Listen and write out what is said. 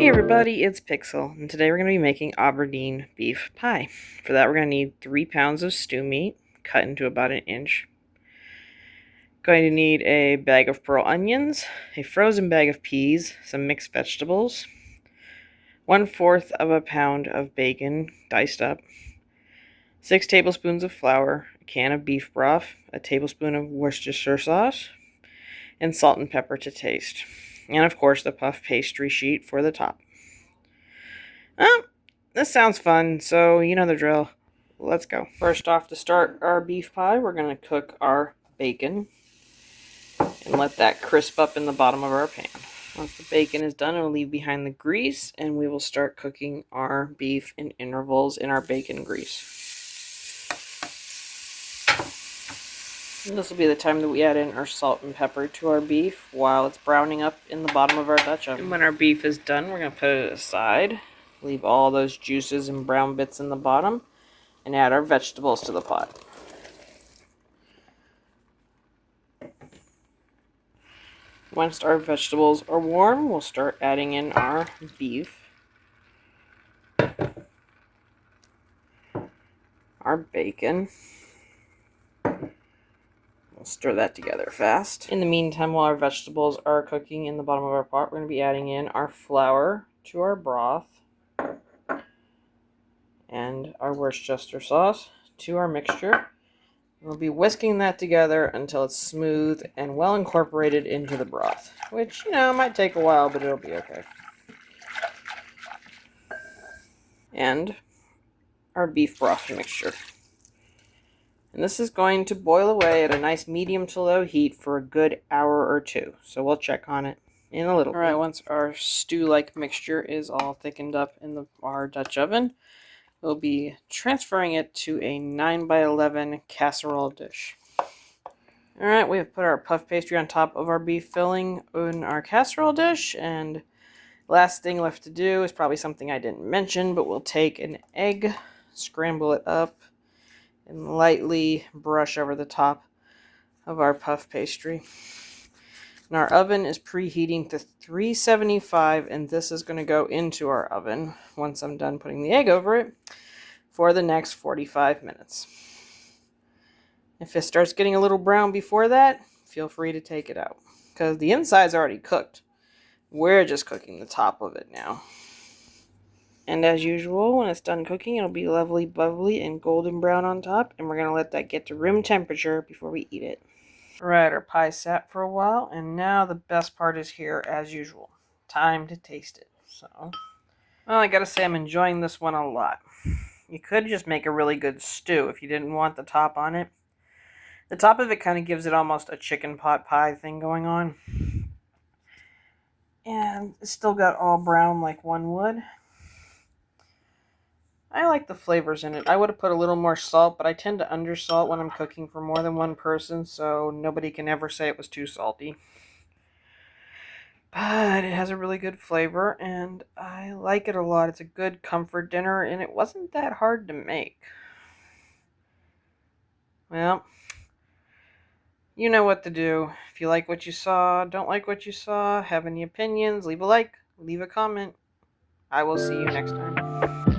Hey everybody, it's Pixel, and today we're going to be making Aberdeen beef pie. For that we're going to need 3 pounds of stew meat, cut into about 1 inch. Going to need a bag of pearl onions, a frozen bag of peas, some mixed vegetables, 1/4 of a pound of bacon, diced up, 6 tablespoons of flour, a can of beef broth, a tablespoon of Worcestershire sauce, and salt and pepper to taste. And of course the puff pastry sheet for the top. This sounds fun, so you know the drill. Let's go. First off, to start our beef pie, we're going to cook our bacon and let that crisp up in the bottom of our pan. Once the bacon is done, we'll leave behind the grease, and we will start cooking our beef in intervals in our bacon grease. And this will be the time that we add in our salt and pepper to our beef while it's browning up in the bottom of our Dutch oven. And when our beef is done, we're going to put it aside. Leave all those juices and brown bits in the bottom and add our vegetables to the pot. Once our vegetables are warm, we'll start adding in our beef, our bacon. We'll stir that together fast. In the meantime, while our vegetables are cooking in the bottom of our pot, we're going to be adding in our flour to our broth and our Worcestershire sauce to our mixture. We'll be whisking that together until it's smooth and well incorporated into the broth, which, might take a while, but it'll be okay. And our beef broth mixture. And this is going to boil away at a nice medium to low heat for a good hour or two. So we'll check on it in a little bit. Alright, once our stew-like mixture is all thickened up in our Dutch oven, we'll be transferring it to a 9x11 casserole dish. Alright, we have put our puff pastry on top of our beef filling in our casserole dish, and last thing left to do is probably something I didn't mention, but we'll take an egg, scramble it up, and lightly brush over the top of our puff pastry. And our oven is preheating to 375, and this is going to go into our oven once I'm done putting the egg over it for the next 45 minutes. If it starts getting a little brown before that, feel free to take it out, because the inside's already cooked. We're just cooking the top of it now. And as usual, when it's done cooking, it'll be lovely, bubbly, and golden brown on top, and we're going to let that get to room temperature before we eat it. Alright, our pie sat for a while, and now the best part is here as usual. Time to taste it. Well, I gotta say I'm enjoying this one a lot. You could just make a really good stew if you didn't want the top on it. The top of it kind of gives it almost a chicken pot pie thing going on. And it's still got all brown like one would. I like the flavors in it. I would have put a little more salt, but I tend to undersalt when I'm cooking for more than one person, so nobody can ever say it was too salty. But it has a really good flavor, and I like it a lot. It's a good comfort dinner, and it wasn't that hard to make. Well, you know what to do. If you like what you saw, don't like what you saw, have any opinions, leave a like, leave a comment. I will see you next time.